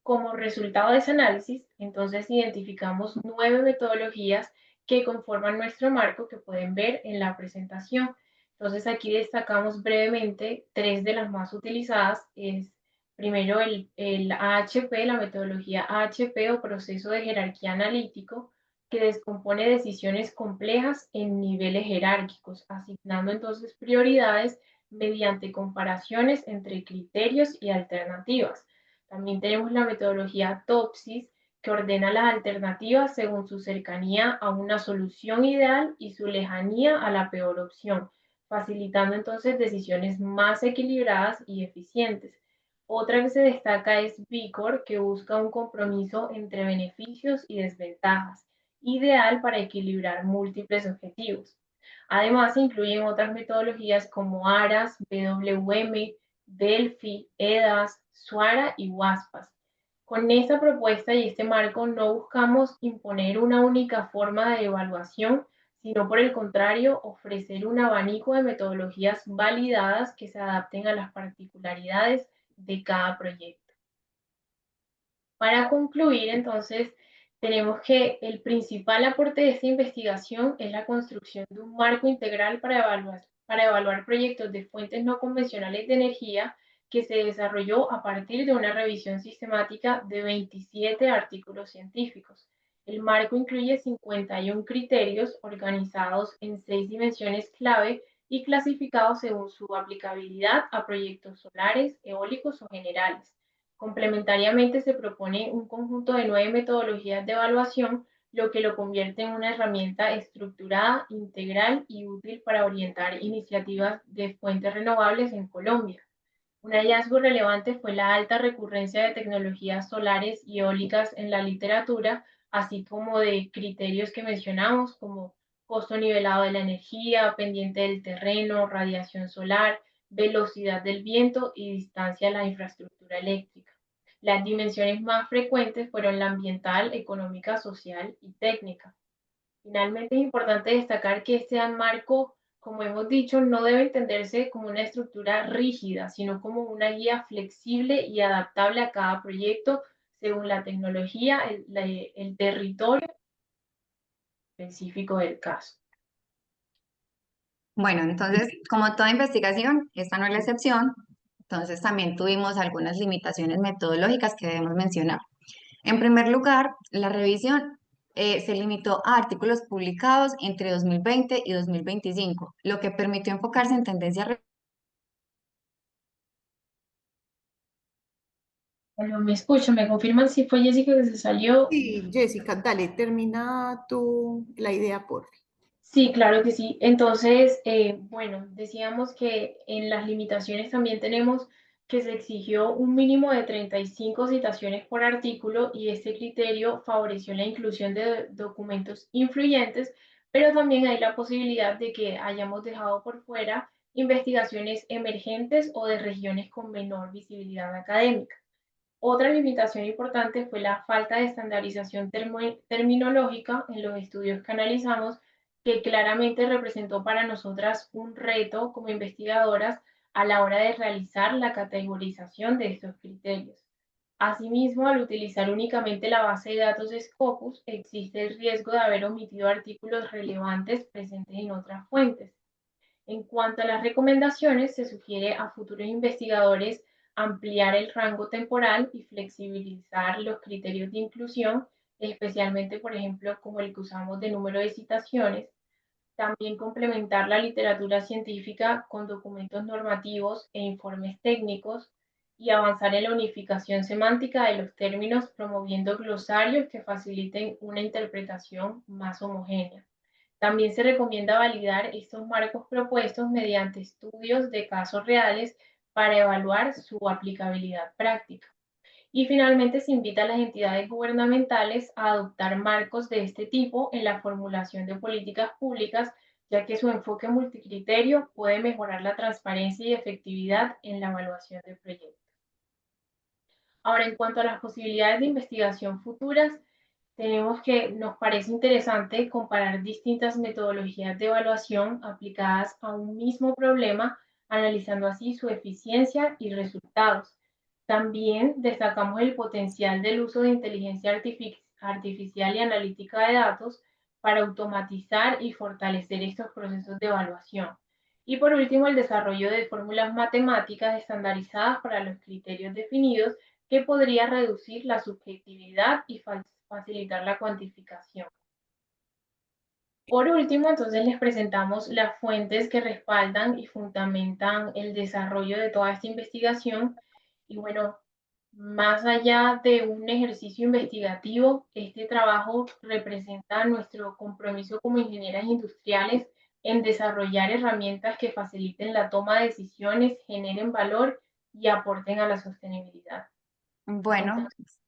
Como resultado de ese análisis, entonces identificamos 9 metodologías que conforman nuestro marco que pueden ver en la presentación. Entonces aquí destacamos brevemente 3 de las más utilizadas. Es primero el AHP, la metodología AHP o proceso de jerarquía analítico, que descompone decisiones complejas en niveles jerárquicos, asignando entonces prioridades mediante comparaciones entre criterios y alternativas. También tenemos la metodología TOPSIS, que ordena las alternativas según su cercanía a una solución ideal y su lejanía a la peor opción, facilitando entonces decisiones más equilibradas y eficientes. Otra que se destaca es VICOR, que busca un compromiso entre beneficios y desventajas, ideal para equilibrar múltiples objetivos. Además, se incluyen otras metodologías como ARAS, BWM, Delphi, EDAS, SUARA y WASPAS. Con esta propuesta y este marco no buscamos imponer una única forma de evaluación, sino por el contrario, ofrecer un abanico de metodologías validadas que se adapten a las particularidades de cada proyecto. Para concluir, entonces, tenemos que el principal aporte de esta investigación es la construcción de un marco integral para evaluar proyectos de fuentes no convencionales de energía que se desarrolló a partir de una revisión sistemática de 27 artículos científicos. El marco incluye 51 criterios organizados en 6 dimensiones clave y clasificados según su aplicabilidad a proyectos solares, eólicos o generales. Complementariamente se propone un conjunto de 9 metodologías de evaluación, lo que lo convierte en una herramienta estructurada, integral y útil para orientar iniciativas de fuentes renovables en Colombia. Un hallazgo relevante fue la alta recurrencia de tecnologías solares y eólicas en la literatura, así como de criterios que mencionamos como costo nivelado de la energía, pendiente del terreno, radiación solar, velocidad del viento y distancia a la infraestructura eléctrica. Las dimensiones más frecuentes fueron la ambiental, económica, social y técnica. Finalmente, es importante destacar que este marco, como hemos dicho, no debe entenderse como una estructura rígida, sino como una guía flexible y adaptable a cada proyecto según la tecnología, el territorio específico del caso. Bueno, entonces, como toda investigación, esta no es la excepción, entonces también tuvimos algunas limitaciones metodológicas que debemos mencionar. En primer lugar, la revisión se limitó a artículos publicados entre 2020 y 2025, lo que permitió enfocarse en tendencias. Bueno, me escucho, me confirman si fue Jessica que se salió. Sí, Jessica, dale, termina tú la idea, por favor. Sí, claro que sí. Entonces, bueno, decíamos que en las limitaciones también tenemos que se exigió un mínimo de 35 citaciones por artículo y este criterio favoreció la inclusión de documentos influyentes, pero también hay la posibilidad de que hayamos dejado por fuera investigaciones emergentes o de regiones con menor visibilidad académica. Otra limitación importante fue la falta de estandarización terminológica en los estudios que analizamos, que claramente representó para nosotras un reto como investigadoras a la hora de realizar la categorización de estos criterios. Asimismo, al utilizar únicamente la base de datos de Scopus, existe el riesgo de haber omitido artículos relevantes presentes en otras fuentes. En cuanto a las recomendaciones, se sugiere a futuros investigadores ampliar el rango temporal y flexibilizar los criterios de inclusión, especialmente, por ejemplo, como el que usamos de número de citaciones. También complementar la literatura científica con documentos normativos e informes técnicos y avanzar en la unificación semántica de los términos, promoviendo glosarios que faciliten una interpretación más homogénea. También se recomienda validar estos marcos propuestos mediante estudios de casos reales para evaluar su aplicabilidad práctica. Y finalmente se invita a las entidades gubernamentales a adoptar marcos de este tipo en la formulación de políticas públicas, ya que su enfoque multicriterio puede mejorar la transparencia y efectividad en la evaluación de proyectos. Ahora, en cuanto a las posibilidades de investigación futuras, tenemos que nos parece interesante comparar distintas metodologías de evaluación aplicadas a un mismo problema, analizando así su eficiencia y resultados. También destacamos el potencial del uso de inteligencia artificial y analítica de datos para automatizar y fortalecer estos procesos de evaluación. Y por último, el desarrollo de fórmulas matemáticas estandarizadas para los criterios definidos que podría reducir la subjetividad y facilitar la cuantificación. Por último, entonces les presentamos las fuentes que respaldan y fundamentan el desarrollo de toda esta investigación. Y bueno, más allá de un ejercicio investigativo, este trabajo representa nuestro compromiso como ingenieras industriales en desarrollar herramientas que faciliten la toma de decisiones, generen valor y aporten a la sostenibilidad. Bueno, Entonces,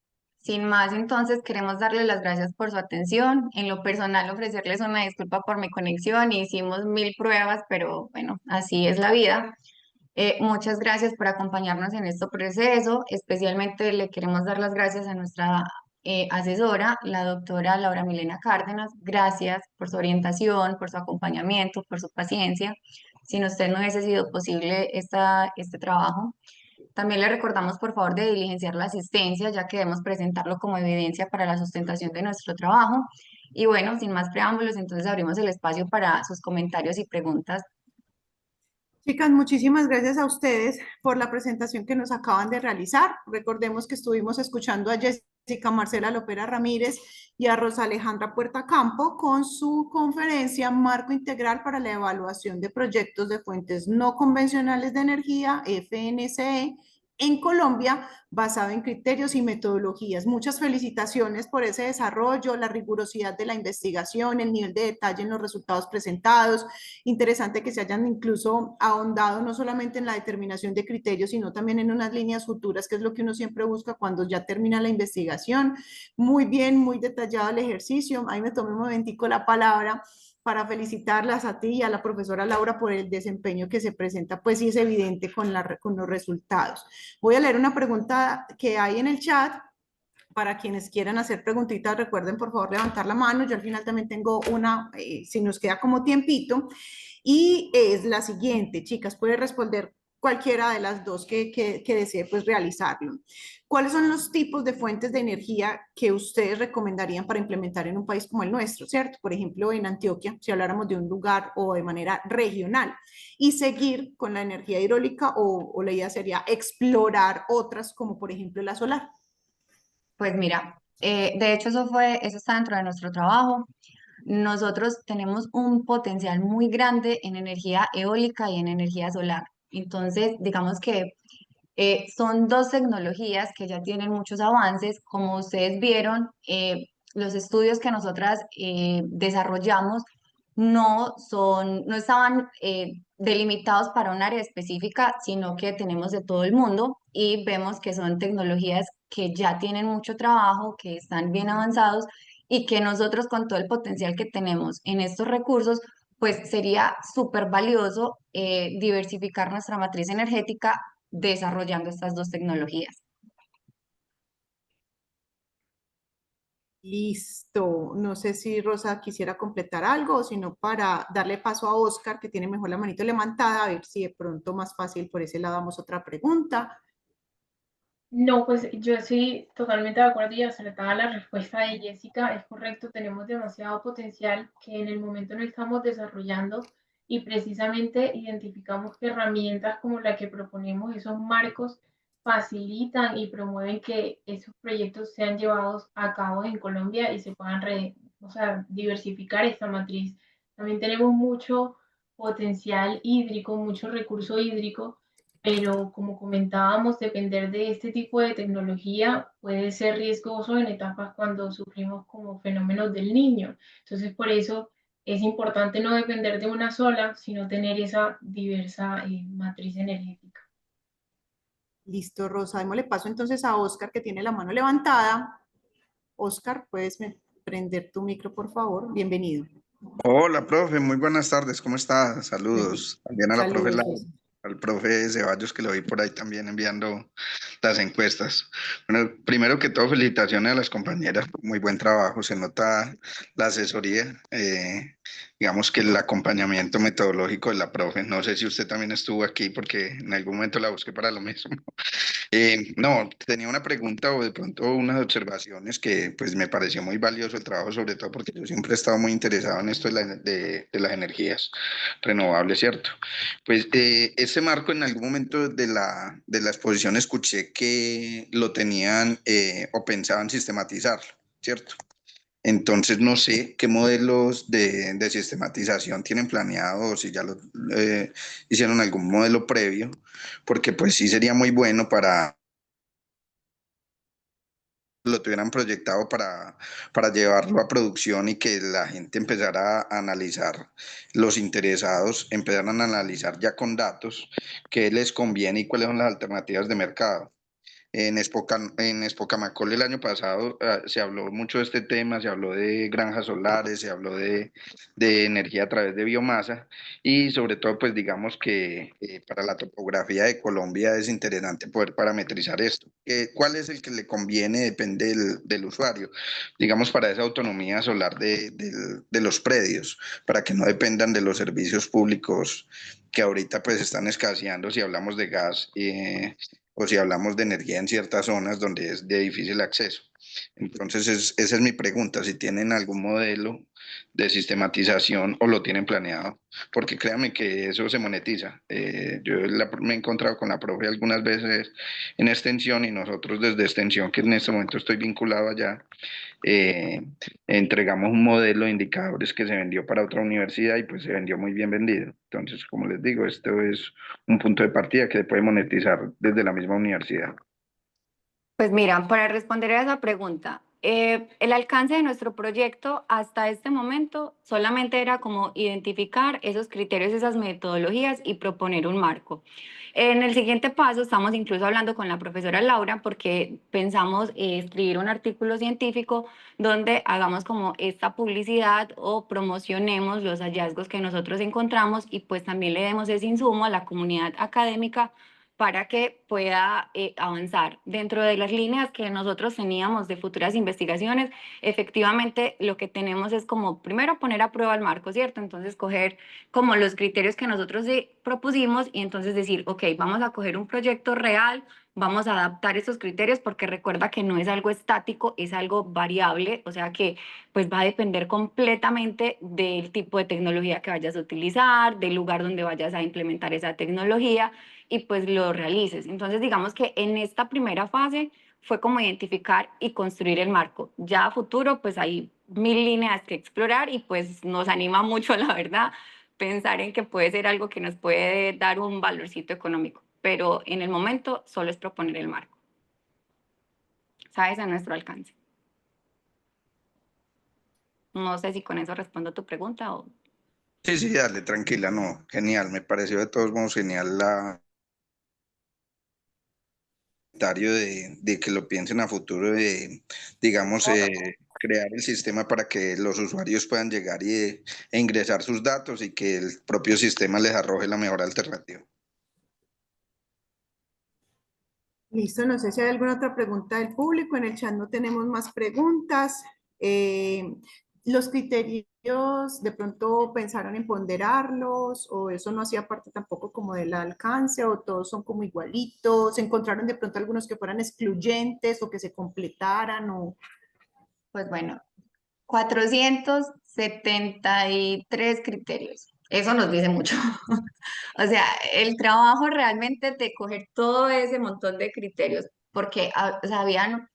sin más, entonces queremos darles las gracias por su atención. En lo personal, ofrecerles una disculpa por mi conexión. Hicimos 1000 pruebas, pero bueno, así es la vida. Muchas gracias por acompañarnos en este proceso. Especialmente le queremos dar las gracias a nuestra asesora, la doctora Laura Milena Cárdenas. Gracias por su orientación, por su acompañamiento, por su paciencia. Sin usted no hubiese sido posible este trabajo. También le recordamos, por favor, de diligenciar la asistencia, ya que debemos presentarlo como evidencia para la sustentación de nuestro trabajo. Y bueno, sin más preámbulos, entonces abrimos el espacio para sus comentarios y preguntas. Chicas, muchísimas gracias a ustedes por la presentación que nos acaban de realizar. Recordemos que estuvimos escuchando a Jessica Marcela Lopera Ramírez y a Rosa Alejandra Puertacampo con su conferencia Marco Integral para la Evaluación de Proyectos de Fuentes No Convencionales de Energía, FNCE, en Colombia, basado en criterios y metodologías. Muchas felicitaciones por ese desarrollo, la rigurosidad de la investigación, el nivel de detalle en los resultados presentados. Interesante que se hayan incluso ahondado no solamente en la determinación de criterios, sino también en unas líneas futuras, que es lo que uno siempre busca cuando ya termina la investigación. Muy bien, muy detallado el ejercicio. Ahí me tomé un momentico la palabra para felicitarlas a ti y a la profesora Laura por el desempeño que se presenta, pues sí es evidente con los resultados. Voy a leer una pregunta que hay en el chat. Para quienes quieran hacer preguntitas, recuerden por favor levantar la mano. Yo al final también tengo una, si nos queda como tiempito. Y es la siguiente, chicas, puede responder cualquiera de las dos que desee pues realizarlo. ¿Cuáles son los tipos de fuentes de energía que ustedes recomendarían para implementar en un país como el nuestro, cierto? Por ejemplo, en Antioquia, si habláramos de un lugar o de manera regional, y seguir con la energía hidráulica o la idea sería explorar otras como por ejemplo la solar. Pues mira, de hecho eso está dentro de nuestro trabajo. Nosotros tenemos un potencial muy grande en energía eólica y en energía solar. Entonces, digamos que son dos tecnologías que ya tienen muchos avances. Como ustedes vieron, los estudios que nosotras desarrollamos no estaban delimitados para un área específica, sino que tenemos de todo el mundo y vemos que son tecnologías que ya tienen mucho trabajo, que están bien avanzados y que nosotros con todo el potencial que tenemos en estos recursos, pues sería súper valioso diversificar nuestra matriz energética desarrollando estas dos tecnologías. Listo. No sé si Rosa quisiera completar algo o si no para darle paso a Oscar, que tiene mejor la manito levantada, a ver si de pronto más fácil por ese lado damos otra pregunta. No, pues yo estoy totalmente de acuerdo y acertada la respuesta de Jessica. Es correcto, tenemos demasiado potencial que en el momento no estamos desarrollando y precisamente identificamos que herramientas como la que proponemos, esos marcos, facilitan y promueven que esos proyectos sean llevados a cabo en Colombia y se puedan o sea, diversificar esta matriz. También tenemos mucho potencial hídrico, mucho recurso hídrico, pero como comentábamos, depender de este tipo de tecnología puede ser riesgoso en etapas cuando sufrimos como fenómenos del niño. Entonces, por eso es importante no depender de una sola, sino tener esa diversa matriz energética. Listo, Rosa. Démosle paso entonces a Oscar, que tiene la mano levantada. Oscar, puedes prender tu micro, por favor. Bienvenido. Hola, profe, muy buenas tardes, ¿cómo está? Saludos. También a la profe Saludos, Lara, Rosa. al profe Ceballos que lo vi por ahí también enviando las encuestas. Bueno, primero que todo, felicitaciones a las compañeras, muy buen trabajo, se nota la asesoría, digamos que el acompañamiento metodológico de la profe. No sé si usted también estuvo aquí porque en algún momento la busqué para lo mismo. No, tenía una pregunta o de pronto unas observaciones que pues me pareció muy valioso el trabajo, sobre todo porque yo siempre he estado muy interesado en esto de las energías renovables, ¿cierto? Pues ese marco en algún momento de la exposición escuché que lo tenían o pensaban sistematizarlo, ¿cierto? Entonces no sé qué modelos de sistematización tienen planeado o si ya lo hicieron algún modelo previo, porque pues sí sería muy bueno para lo tuvieran proyectado para llevarlo a producción y que la gente empezara a analizar, los interesados empezaran a analizar ya con datos qué les conviene y cuáles son las alternativas de mercado. En Espocamacol el año pasado se habló mucho de este tema, se habló de granjas solares, se habló de energía a través de biomasa y sobre todo pues digamos que para la topografía de Colombia es interesante poder parametrizar esto. ¿Cuál es el que le conviene? Depende del usuario, digamos para esa autonomía solar de los predios, para que no dependan de los servicios públicos que ahorita pues están escaseando si hablamos de gas o si hablamos de energía en ciertas zonas donde es de difícil acceso. Entonces, esa es mi pregunta, si tienen algún modelo de sistematización o lo tienen planeado, porque créanme que eso se monetiza. Me he encontrado con la profe algunas veces en extensión y nosotros desde extensión, que en este momento estoy vinculado allá, entregamos un modelo de indicadores que se vendió para otra universidad y pues se vendió muy bien vendido. Entonces, como les digo, esto es un punto de partida que se puede monetizar desde la misma universidad. Pues mira, para responder a esa pregunta, el alcance de nuestro proyecto hasta este momento solamente era como identificar esos criterios, esas metodologías y proponer un marco. En el siguiente paso estamos incluso hablando con la profesora Laura porque pensamos escribir un artículo científico donde hagamos como esta publicidad o promocionemos los hallazgos que nosotros encontramos y pues también le demos ese insumo a la comunidad académica para que pueda avanzar. Dentro de las líneas que nosotros teníamos de futuras investigaciones, efectivamente lo que tenemos es como primero poner a prueba el marco, ¿cierto? Entonces coger como los criterios que nosotros propusimos y entonces decir, ok, vamos a coger un proyecto real, vamos a adaptar esos criterios porque recuerda que no es algo estático, es algo variable, o sea que pues va a depender completamente del tipo de tecnología que vayas a utilizar, del lugar donde vayas a implementar esa tecnología y pues lo realices. Entonces, digamos que en esta primera fase fue como identificar y construir el marco. Ya a futuro, pues hay mil líneas que explorar y pues nos anima mucho, la verdad, pensar en que puede ser algo que nos puede dar un valorcito económico, pero en el momento solo es proponer el marco. ¿Sabes? A nuestro alcance. No sé si con eso respondo tu pregunta o... Sí, sí, dale, tranquila, no, genial, me pareció de todos modos genial la comentario de que lo piensen a futuro, de, digamos, crear el sistema para que los usuarios puedan llegar e ingresar sus datos y que el propio sistema les arroje la mejor alternativa. Listo, no sé si hay alguna otra pregunta del público. En el chat no tenemos más preguntas. ¿Los criterios de pronto pensaron en ponderarlos o eso no hacía parte tampoco como del alcance o todos son como igualitos? ¿Encontraron de pronto algunos que fueran excluyentes o que se completaran o...? Pues bueno, 473 criterios. Eso nos dice mucho. O sea, el trabajo realmente de coger todo ese montón de criterios, porque o sea, habían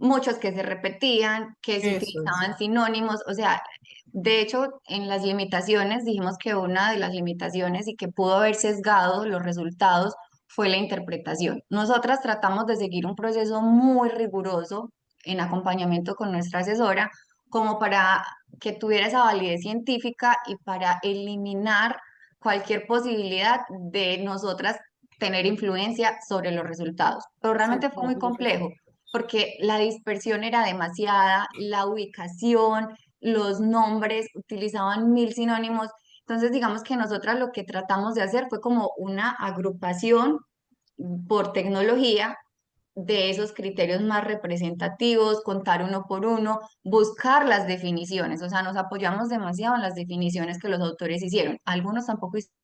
muchos que se repetían, que se Eso es. utilizaban sinónimos, o sea, de hecho, en las limitaciones dijimos que una de las limitaciones y que pudo haber sesgado los resultados fue la interpretación. Nosotras tratamos de seguir un proceso muy riguroso en acompañamiento con nuestra asesora, como para que tuviera esa validez científica y para eliminar cualquier posibilidad de nosotras tener influencia sobre los resultados. Pero realmente fue muy Sobre los complejo resultados. porque la dispersión era demasiada, la ubicación, los nombres, utilizaban mil sinónimos. Entonces, digamos que nosotras lo que tratamos de hacer fue como una agrupación por tecnología de esos criterios más representativos, contar uno por uno, buscar las definiciones, o sea, nos apoyamos demasiado en las definiciones que los autores hicieron. Algunos tampoco hicieron.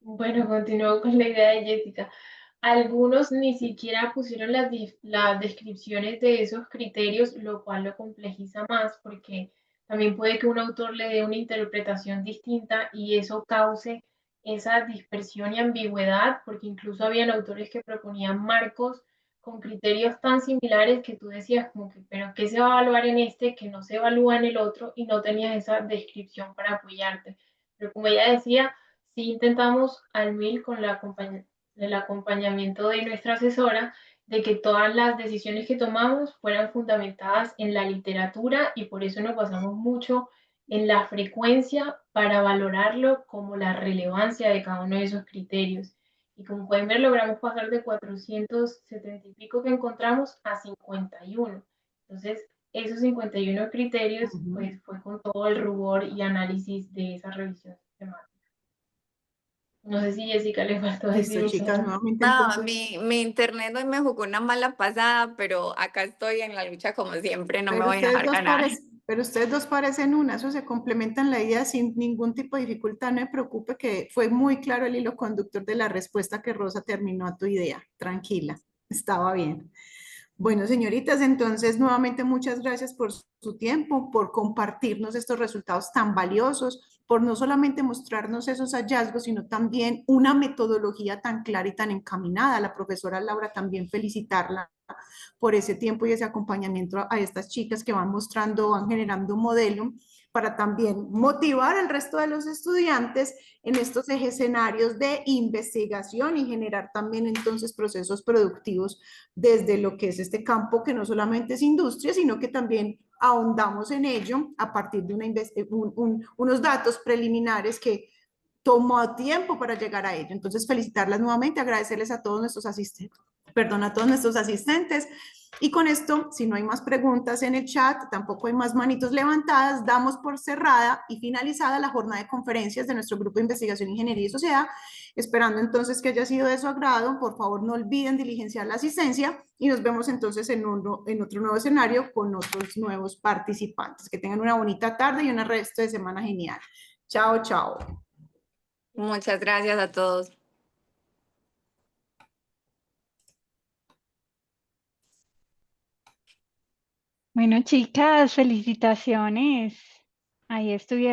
Bueno, continúo con la idea de Jessica. Algunos ni siquiera pusieron las descripciones de esos criterios, lo cual lo complejiza más porque también puede que un autor le dé una interpretación distinta y eso cause esa dispersión y ambigüedad, porque incluso habían autores que proponían marcos con criterios tan similares que tú decías como que, pero ¿qué se va a evaluar en este que no se evalúa en el otro? Y no tenías esa descripción para apoyarte. Pero como ella decía, sí intentamos al mil con el acompañamiento de nuestra asesora, de que todas las decisiones que tomamos fueran fundamentadas en la literatura y por eso nos basamos mucho en la frecuencia para valorarlo como la relevancia de cada uno de esos criterios. Y como pueden ver, logramos pasar de 470 y pico que encontramos a 51. Entonces, esos 51 criterios, pues fue con todo el rubor y análisis de esa revisión sistemática. No sé si Jessica le faltó Listo, decir chicas, algo. nuevamente No, entonces. mi internet hoy me jugó una mala pasada, pero acá estoy en la lucha como siempre, no me voy a dejar ganar. Pero ustedes dos parecen una, eso se complementan la idea sin ningún tipo de dificultad. No me preocupe que fue muy claro el hilo conductor de la respuesta que Rosa terminó a tu idea. Tranquila, estaba bien. Bueno, señoritas, entonces nuevamente muchas gracias por su tiempo, por compartirnos estos resultados tan valiosos, por no solamente mostrarnos esos hallazgos, sino también una metodología tan clara y tan encaminada. La profesora Laura también felicitarla por ese tiempo y ese acompañamiento a estas chicas que van mostrando, van generando un modelo para también motivar al resto de los estudiantes en estos escenarios de investigación y generar también entonces procesos productivos desde lo que es este campo que no solamente es industria, sino que también ahondamos en ello a partir de unos datos preliminares que tomó tiempo para llegar a ello. Entonces, felicitarlas nuevamente, agradecerles a todos nuestros asistentes, perdón, a todos nuestros asistentes. Y con esto, si no hay más preguntas en el chat, tampoco hay más manitos levantadas, damos por cerrada y finalizada la jornada de conferencias de nuestro grupo de investigación, ingeniería y sociedad. Esperando entonces que haya sido de su agrado, por favor no olviden diligenciar la asistencia y nos vemos entonces en otro nuevo escenario con otros nuevos participantes. Que tengan una bonita tarde y un resto de semana genial. Chao, chao. Muchas gracias a todos. Bueno, chicas, felicitaciones. Ahí estuvieron.